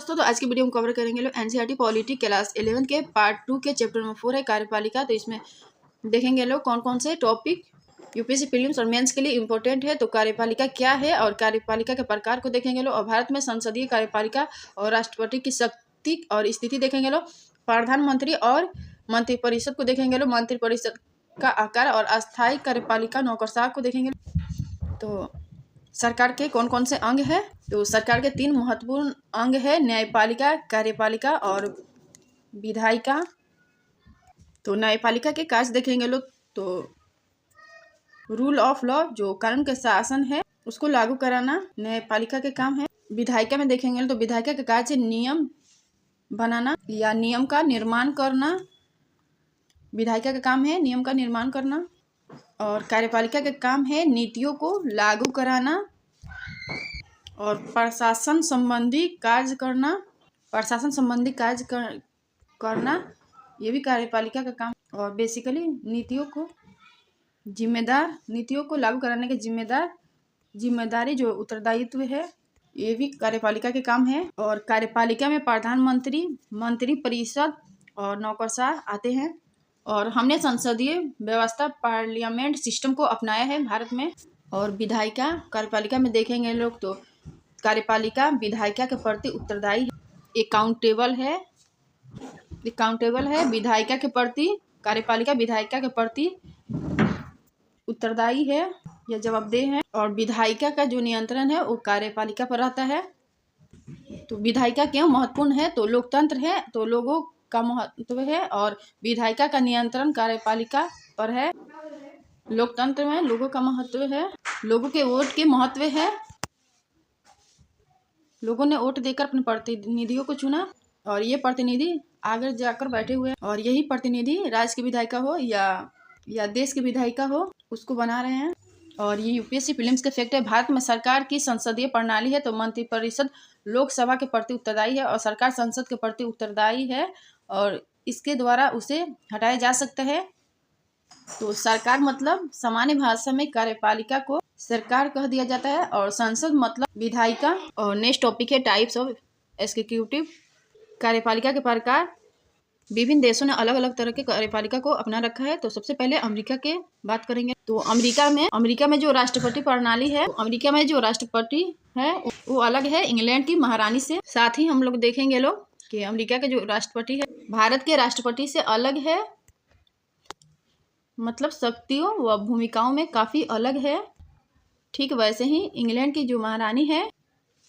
दोस्तों, तो आज की वीडियो में कवर करेंगे लोग एनसीईआरटी पॉलिटी क्लास 11 के पार्ट 2 के चैप्टर नंबर 4 है कार्यपालिका। तो इसमें देखेंगे लोग कौन कौन से टॉपिक यूपीएससी प्रीलिम्स और मेंस के लिए इंपॉर्टेंट है। तो कार्यपालिका क्या है और कार्यपालिका के प्रकार को देखेंगे लोग, और भारत में संसदीय कार्यपालिका और राष्ट्रपति की शक्ति और स्थिति देखेंगे लोग। प्रधानमंत्री और मंत्रिपरिषद को देखेंगे लोग, मंत्रिपरिषद का आकार और अस्थायी कार्यपालिका नौकरशाह को देखेंगे। तो सरकार के कौन कौन से अंग है, तो सरकार के 3 महत्वपूर्ण अंग है, न्यायपालिका, कार्यपालिका और विधायिका। तो न्यायपालिका के कार्य देखेंगे लोग, तो रूल ऑफ लॉ जो कानून के शासन है उसको लागू कराना न्यायपालिका के काम है। विधायिका में देखेंगे तो विधायिका के कार्य नियम बनाना या नियम का निर्माण करना, विधायिका का काम है नियम का निर्माण करना। और कार्यपालिका के काम है नीतियों को लागू कराना और प्रशासन संबंधी कार्य करना, प्रशासन संबंधी कार्य करना ये भी कार्यपालिका का काम। और बेसिकली नीतियों को लागू कराने के जिम्मेदारी जो उत्तरदायित्व है ये भी कार्यपालिका के काम है। और कार्यपालिका में प्रधानमंत्री, मंत्रिपरिषद और नौकरशाह आते हैं। और हमने संसदीय व्यवस्था पार्लियामेंट सिस्टम को अपनाया है भारत में। और विधायिका कार्यपालिका में देखेंगे लोग, तो कार्यपालिका विधायिका के प्रति उत्तरदायी है, अकाउंटेबल है विधायिका के प्रति। कार्यपालिका विधायिका के प्रति उत्तरदायी है या जवाबदेह है। और विधायिका का जो नियंत्रण है वो कार्यपालिका पर रहता है। तो विधायिका क्यों महत्वपूर्ण है, तो लोकतंत्र है तो लोगों का महत्व है, और विधायिका का नियंत्रण कार्यपालिका पर है। लोकतंत्र में लोगों का महत्व है, लोगों के वोट के महत्व है। लोगों ने वोट देकर अपने प्रतिनिधियों को चुना और ये प्रतिनिधि आगे जाकर बैठे हुए हैं, और यही प्रतिनिधि राज्य की विधायिका हो या देश की विधायिका हो उसको बना रहे हैं। और ये यूपीएससी प्रीलिम्स के फैक्ट है। भारत में सरकार की संसदीय प्रणाली है, तो मंत्रिपरिषद लोकसभा के प्रति उत्तरदायी है और सरकार संसद के प्रति उत्तरदायी है, और इसके द्वारा उसे हटाया जा सकता है। तो सरकार मतलब सामान्य भाषा में कार्यपालिका को सरकार कह दिया जाता है, और संसद मतलब विधायिका। और नेक्स्ट टॉपिक है टाइप्स ऑफ एग्जीक्यूटिव कार्यपालिका के प्रकार। विभिन्न देशों ने अलग अलग तरह के कार्यपालिका को अपना रखा है। तो सबसे पहले अमेरिका के बात करेंगे। तो अमेरिका में जो राष्ट्रपति प्रणाली है, अमेरिका में जो राष्ट्रपति है वो अलग है इंग्लैंड की महारानी से। साथ ही हम लोग देखेंगे लोग कि अमेरिका के जो राष्ट्रपति है भारत के राष्ट्रपति से अलग है, मतलब शक्तियों व भूमिकाओं में काफ़ी अलग है। ठीक वैसे ही इंग्लैंड की जो महारानी है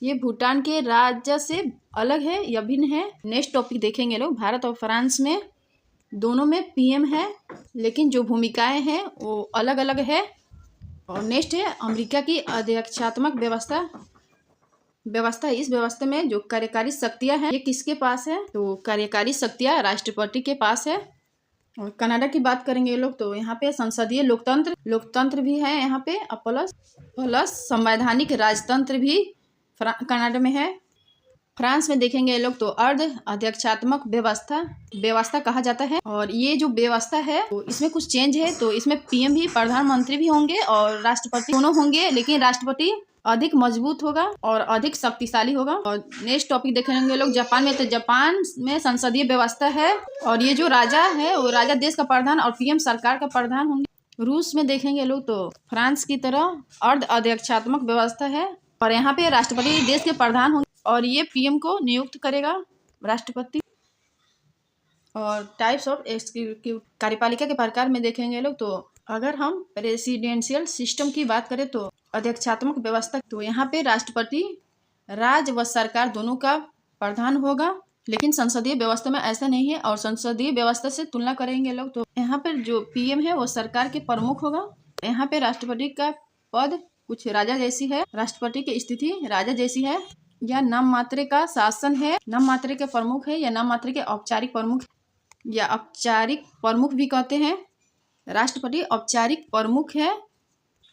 ये भूटान के राज्य से अलग है या भिन्न है। नेक्स्ट टॉपिक देखेंगे लोग, भारत और फ्रांस में दोनों में पीएम है, लेकिन जो भूमिकाएं हैं वो अलग अलग है। और नेक्स्ट है अमेरिका की अध्यक्षात्मक व्यवस्था। इस व्यवस्था में जो कार्यकारी शक्तियां हैं ये किसके पास है, तो कार्यकारी शक्तियां राष्ट्रपति के पास है। और कनाडा की बात करेंगे लोग, तो यहाँ पे संसदीय लोकतंत्र भी है यहाँ पे, प्लस संवैधानिक राजतंत्र भी कनाडा में है। फ्रांस में देखेंगे लोग तो अर्ध अध्यक्षात्मक व्यवस्था कहा जाता है। और ये जो व्यवस्था है तो इसमें कुछ चेंज है, तो इसमें पीएम भी, प्रधानमंत्री भी होंगे और राष्ट्रपति दोनों होंगे, लेकिन राष्ट्रपति अधिक मजबूत होगा और अधिक शक्तिशाली होगा। और नेक्स्ट टॉपिक देखेंगे लोग जापान में, तो जापान में संसदीय व्यवस्था है, और ये जो राजा है वो राजा देश का प्रधान और पीएम सरकार का प्रधान होंगे। रूस में देखेंगे लोग तो फ्रांस की तरह अर्ध अध्यक्षात्मक व्यवस्था है, और यहाँ पे राष्ट्रपति देश के प्रधान होंगे और ये पीएम को नियुक्त करेगा राष्ट्रपति। और टाइप्स ऑफ एग्जीक्यूटिव कार्यपालिका के प्रकार में देखेंगे लोग, तो अगर हम प्रेसिडेंशियल सिस्टम की बात करें तो अध्यक्षात्मक व्यवस्था, तो यहाँ पे राष्ट्रपति राज्य व सरकार दोनों का प्रधान होगा, लेकिन संसदीय व्यवस्था में ऐसा नहीं है। और संसदीय व्यवस्था से तुलना करेंगे लोग, तो यहाँ पर जो पीएम है वो सरकार के प्रमुख होगा। यहाँ पे राष्ट्रपति का पद कुछ राजा जैसी है, राष्ट्रपति की स्थिति राजा जैसी है, या नाम मात्र का शासन है, नाम मात्र के प्रमुख है, या नाम मात्र के औपचारिक प्रमुख, या औपचारिक प्रमुख भी कहते हैं। राष्ट्रपति औपचारिक प्रमुख है।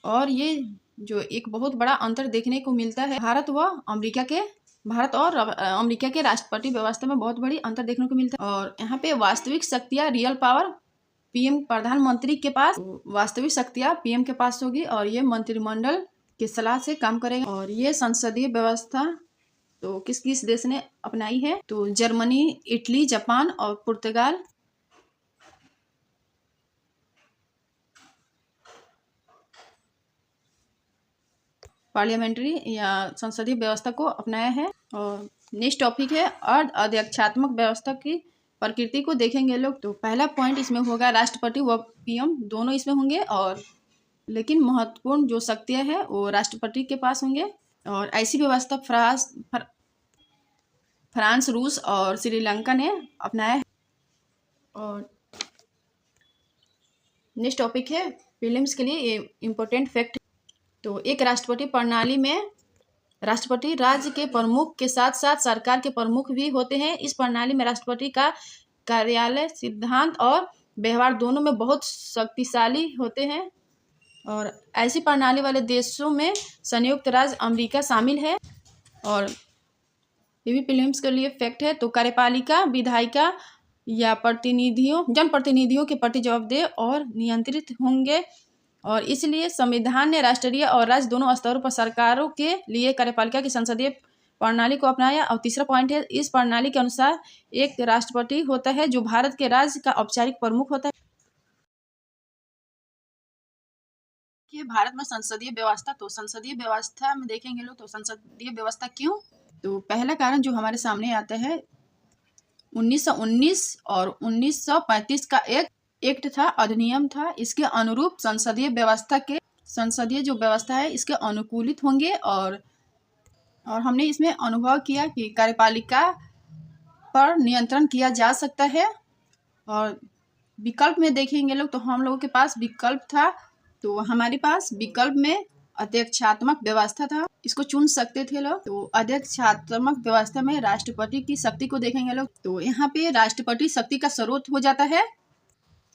और ये जो एक बहुत बड़ा अंतर देखने को मिलता है भारत और अमेरिका के राष्ट्रपति व्यवस्था में बहुत बड़ी अंतर देखने को मिलता है। और यहाँ पे वास्तविक शक्तियाँ, रियल पावर पीएम प्रधानमंत्री के पास, वास्तविक शक्तियाँ पीएम के पास होगी, और ये मंत्रिमंडल की सलाह से काम करेगा। और ये संसदीय व्यवस्था तो किस किस देश ने अपनाई है? तो जर्मनी, इटली, जापान और पुर्तगाल। पार्लियामेंट्री या संसदीय व्यवस्था को अपनाया है। और नेक्स्ट टॉपिक है अर्ध अध्यक्षात्मक व्यवस्था की प्रकृति को देखेंगे लोग। तो पहला पॉइंट इसमें होगा राष्ट्रपति व पीएम दोनों इसमें होंगे, और लेकिन महत्वपूर्ण जो शक्तियां हैं वो राष्ट्रपति के पास होंगे। और ऐसी व्यवस्था फ्रांस, रूस और श्रीलंका ने अपनाया है। और नेक्स्ट टॉपिक है प्रीलिम्स के लिए ये इम्पोर्टेंट फैक्ट। तो एक राष्ट्रपति प्रणाली में राष्ट्रपति राज्य के प्रमुख के साथ साथ सरकार के प्रमुख भी होते हैं। इस प्रणाली में राष्ट्रपति का कार्यालय, सिद्धांत और व्यवहार दोनों में बहुत शक्तिशाली होते हैं। और ऐसी प्रणाली वाले देशों में संयुक्त राज्य अमेरिका शामिल है। और ये भी प्रीलिम्स के लिए फैक्ट है। तो कार्यपालिका विधायिका या जनप्रतिनिधियों के प्रति जवाबदेह और नियंत्रित होंगे। और इसलिए संविधान ने राष्ट्रीय और राज्य दोनों स्तरों पर सरकारों के लिए कार्यपालिका की संसदीय प्रणाली को अपनाया। और तीसरा पॉइंट है, इस प्रणाली के अनुसार एक राष्ट्रपति होता है जो भारत के राज्य का औपचारिक प्रमुख होता है। कि भारत में संसदीय व्यवस्था, तो संसदीय व्यवस्था में देखेंगे लोग। तो संसदीय व्यवस्था क्यों? तो पहला कारण जो हमारे सामने आता है 1919 और 1935 का एक एक्ट था, अधिनियम था। इसके अनुरूप संसदीय जो व्यवस्था है इसके अनुकूलित होंगे। और हमने इसमें अनुभव किया कि कार्यपालिका पर नियंत्रण किया जा सकता है। और विकल्प में देखेंगे लोग तो हम लोगों के पास विकल्प था। तो हमारे पास विकल्प में अध्यक्षात्मक व्यवस्था था, इसको चुन सकते थे लोग। तो अध्यक्षात्मक व्यवस्था में राष्ट्रपति की शक्ति को देखेंगे लोग। तो यहाँ पे राष्ट्रपति शक्ति का स्रोत हो जाता है।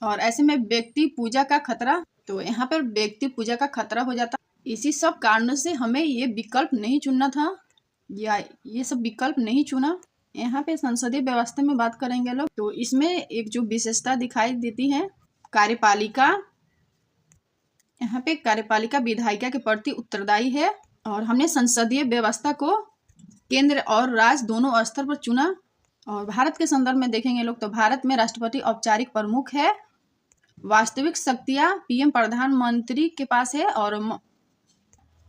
और ऐसे में व्यक्ति पूजा का खतरा, तो यहाँ पर व्यक्ति पूजा का खतरा हो जाता। इसी सब कारणों से हमें ये विकल्प नहीं चुनना था, या ये सब विकल्प नहीं चुना। यहाँ पे संसदीय व्यवस्था में बात करेंगे लोग। तो इसमें एक जो विशेषता दिखाई देती है, कार्यपालिका, यहाँ पे कार्यपालिका विधायिका के प्रति उत्तरदायी है। और हमने संसदीय व्यवस्था को केंद्र और राज्य दोनों स्तर पर चुना। और भारत के संदर्भ में देखेंगे लोग तो भारत में राष्ट्रपति औपचारिक प्रमुख है। वास्तविक शक्तियां पीएम प्रधानमंत्री के पास है। और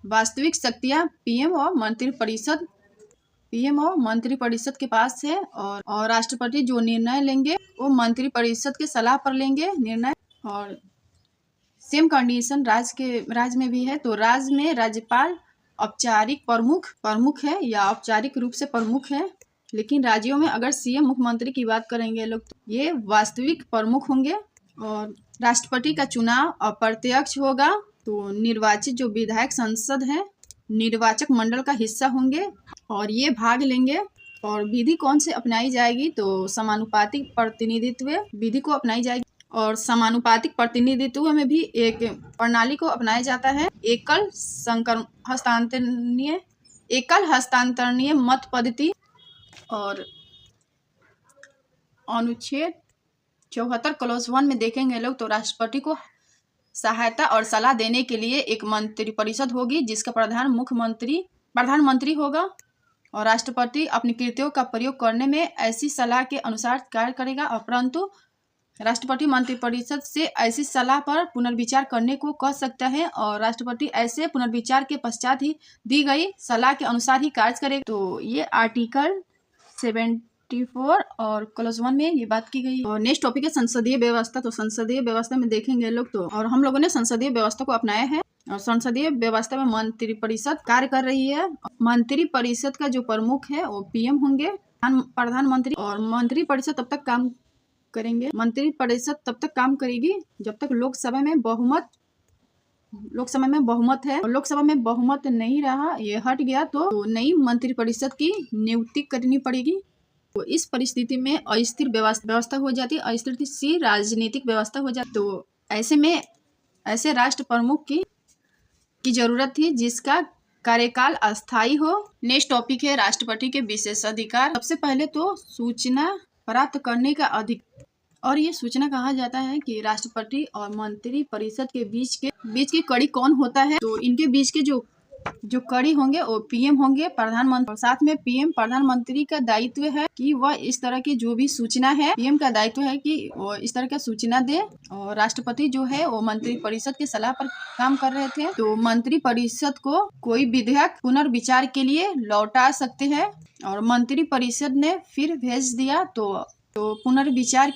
वास्तविक शक्तियां पीएम और मंत्रिपरिषद के पास है। और राष्ट्रपति जो निर्णय लेंगे वो मंत्रिपरिषद के सलाह पर लेंगे निर्णय। और सेम कंडीशन राज्य में भी है। तो राज्य में राज्यपाल औपचारिक प्रमुख है या औपचारिक रूप से प्रमुख है। लेकिन राज्यों में अगर सीएम मुख्यमंत्री की बात करेंगे लोग तो ये वास्तविक प्रमुख होंगे। और राष्ट्रपति का चुनाव अप्रत्यक्ष होगा। तो निर्वाचित जो विधायक संसद है निर्वाचक मंडल का हिस्सा होंगे और ये भाग लेंगे। और विधि कौन से अपनाई जाएगी? तो समानुपातिक प्रतिनिधित्व विधि को अपनाई जाएगी। और समानुपातिक प्रतिनिधित्व में भी एक प्रणाली को अपनाया जाता है, एकल हस्तांतरणीय मत पद्धति। और अनुच्छेद 74 क्लॉज 1 में देखेंगे लोग तो राष्ट्रपति को सहायता और सलाह देने के लिए एक मंत्रिपरिषद होगी जिसका प्रधानमंत्री होगा। और राष्ट्रपति अपनी कृतियों का प्रयोग करने में ऐसी सलाह के अनुसार कार्य करेगा। और परंतु राष्ट्रपति मंत्रिपरिषद से ऐसी सलाह पर पुनर्विचार करने को कह सकता है। और राष्ट्रपति ऐसे पुनर्विचार के पश्चात ही दी गई सलाह के अनुसार ही कार्य करेगा। तो ये आर्टिकल 74 और क्लॉज 1 में ये बात की गई। और नेक्स्ट टॉपिक है संसदीय व्यवस्था। तो संसदीय व्यवस्था में देखेंगे लोग तो और हम लोगों ने संसदीय व्यवस्था को अपनाया है। और संसदीय व्यवस्था में मंत्रिपरिषद कार्य कर रही है। मंत्रिपरिषद का जो प्रमुख है वो पीएम होंगे, प्रधानमंत्री। और मंत्रिपरिषद तब तक काम करेंगे, मंत्रिपरिषद तब तक काम करेगी जब तक लोकसभा में बहुमत है। और लोकसभा में बहुमत नहीं रहा, ये हट गया तो नई मंत्रिपरिषद की नियुक्ति करनी पड़ेगी। तो इस परिस्थिति में अस्थिर व्यवस्था हो जाती है, अस्थिर सी राजनीतिक व्यवस्था हो जाती। तो ऐसे में ऐसे राष्ट्र प्रमुख की जरूरत थी जिसका कार्यकाल अस्थायी हो। नेक्स्ट टॉपिक है राष्ट्रपति के विशेष अधिकार। सबसे पहले तो सूचना प्राप्त करने का अधिकार। और ये सूचना कहा जाता है कि राष्ट्रपति और मंत्रिपरिषद के बीच की कड़ी कौन होता है। तो इनके बीच के जो जो कड़ी होंगे वो पीएम होंगे, प्रधानमंत्री, और साथ में पीएम प्रधानमंत्री का दायित्व है कि वह इस तरह की जो भी सूचना है, पीएम का दायित्व है कि वो इस तरह का सूचना दे। और राष्ट्रपति जो है वो मंत्री परिषद की सलाह पर काम कर रहे थे। तो मंत्री परिषद को कोई विधेयक पुनर्विचार के लिए लौटा सकते हैं और मंत्री परिषद ने फिर भेज दिया। तो पुनर्विचार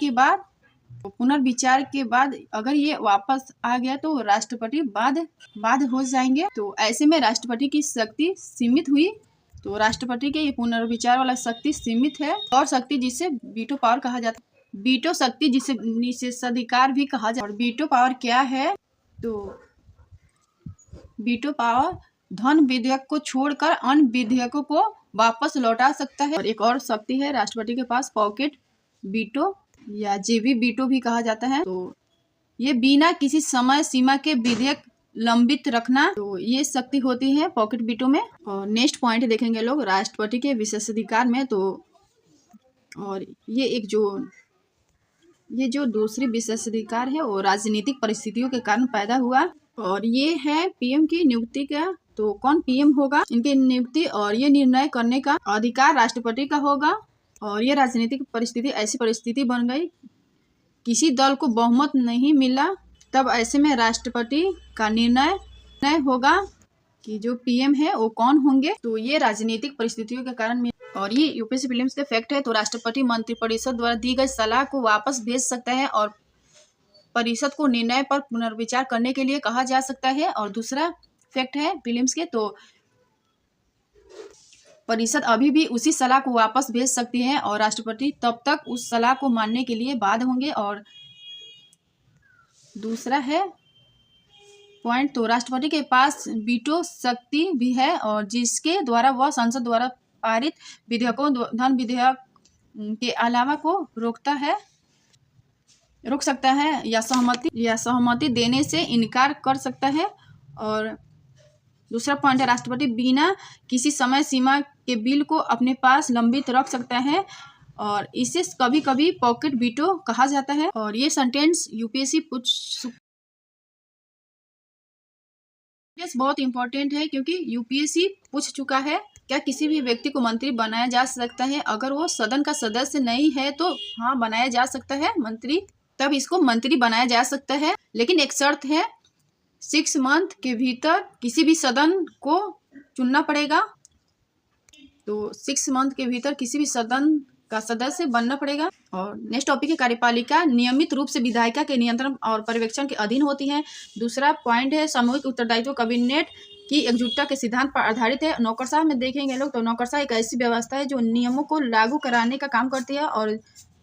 के बाद अगर ये वापस आ गया तो राष्ट्रपति बाध्य हो जाएंगे। तो ऐसे में राष्ट्रपति की शक्ति सीमित हुई। तो राष्ट्रपति के ये पुनर्विचार वाला शक्ति सीमित है। और शक्ति जिसे वीटो पावर कहा जाता है, वीटो शक्ति जिसे निषेधाधिकार भी कहा जाता है। और वीटो पावर क्या है? तो वीटो पावर धन विधेयक को छोड़कर अन्य विधेयकों को वापस लौटा सकता है। और एक और शक्ति है राष्ट्रपति के पास, पॉकेट वीटो या जेबी वीटो भी कहा जाता है। तो ये बिना किसी समय सीमा के विधेयक लंबित रखना, तो ये शक्ति होती है पॉकेट वीटो में। और नेक्स्ट पॉइंट देखेंगे लोग राष्ट्रपति के विशेषाधिकार में। तो और ये जो दूसरी विशेषाधिकार है वो राजनीतिक परिस्थितियों के कारण पैदा हुआ। और ये है पीएम की नियुक्ति का। तो कौन पीएम होगा, इनकी नियुक्ति और ये निर्णय करने का अधिकार राष्ट्रपति का होगा। और ये राजनीतिक परिस्थिति ऐसी परिस्थिति बन गई, किसी दल को बहुमत नहीं मिला, तब ऐसे में राष्ट्रपति का निर्णय होगा कि जो पीएम है वो कौन होंगे। तो ये राजनीतिक परिस्थितियों के कारण और ये यूपीएससी प्रीलिम्स के फैक्ट है। तो राष्ट्रपति मंत्रिपरिषद द्वारा दी गई सलाह को वापस भेज सकता है और परिषद को निर्णय पर पुनर्विचार करने के लिए कहा जा सकता है। और दूसरा फैक्ट है प्रीलिम्स के, तो परिषद अभी भी उसी सलाह को वापस भेज सकती है और राष्ट्रपति तब तक उस सलाह को मानने के लिए बाध्य होंगे। और दूसरा है पॉइंट, तो राष्ट्रपति के पास वीटो शक्ति भी है और जिसके द्वारा वह संसद द्वारा पारित विधेयकों, धन विधेयक के अलावा को रोक सकता है या सहमति देने से इनकार कर सकता है। और दूसरा पॉइंट है राष्ट्रपति बिना किसी समय सीमा के बिल को अपने पास लंबित रख सकता है और इसे कभी कभी पॉकेट वीटो कहा जाता है। और ये सेंटेंस यूपीएससी बहुत इंपॉर्टेंट है क्योंकि यूपीएससी पूछ चुका है, क्या किसी भी व्यक्ति को मंत्री बनाया जा सकता है? अगर वो सदन का सदस्य नहीं है तो हाँ बनाया जा सकता है मंत्री, तब इसको मंत्री बनाया जा सकता है। लेकिन एक शर्त है, 6 मंथ के भीतर किसी भी सदन को चुनना पड़ेगा। तो 6 मंथ के भीतर किसी भी सदन का सदस्य बनना पड़ेगा। और नेक्स्ट टॉपिक है कार्यपालिका नियमित रूप से विधायिका के नियंत्रण और पर्यवेक्षण के अधीन होती है। दूसरा पॉइंट है सामूहिक उत्तरदायित्व कैबिनेट की एकजुटता के सिद्धांत पर आधारित है। नौकरशाह में देखेंगे लोग, तो नौकरशाह एक ऐसी व्यवस्था है जो नियमों को लागू कराने का काम करती है और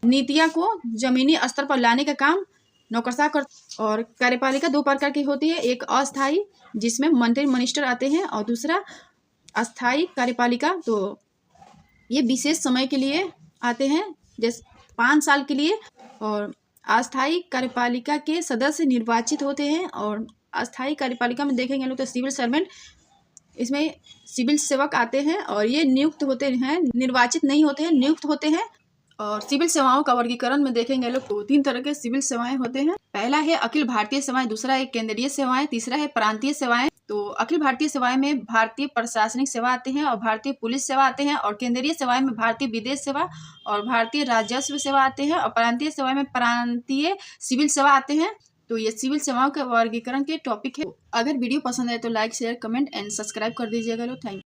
नीतियाँ को जमीनी स्तर पर लाने का काम नौकरशाह कर। और कार्यपालिका 2 प्रकार की होती है, एक अस्थायी जिसमें मंत्री मिनिस्टर आते हैं और दूसरा अस्थायी कार्यपालिका। तो ये विशेष समय के लिए आते हैं, जैसे 5 साल के लिए। और अस्थायी कार्यपालिका के सदस्य निर्वाचित होते हैं। और अस्थायी कार्यपालिका में देखेंगे लोग तो सिविल सर्वेंट, इसमें सिविल सेवक आते हैं और ये नियुक्त होते हैं, निर्वाचित नहीं होते हैं, नियुक्त होते हैं। और सिविल सेवाओं का वर्गीकरण में देखेंगे लोग तो 3 तरह के सिविल सेवाएं होते हैं। पहला है अखिल भारतीय सेवाएं, दूसरा है केंद्रीय सेवाएं, तीसरा है प्रांतीय सेवाएं। तो अखिल भारतीय सेवाएं में भारतीय प्रशासनिक सेवा आते हैं और भारतीय पुलिस सेवा आते हैं। और केंद्रीय सेवाएं में भारतीय विदेश सेवा और भारतीय राजस्व सेवा आते हैं। और प्रांतीय सेवाएं में प्रांतीय सिविल सेवा आते हैं। तो ये सिविल सेवाओं के वर्गीकरण के टॉपिक है। अगर वीडियो पसंद आए तो like, share, comment and subscribe कर दीजिएगा लोग। Thank you.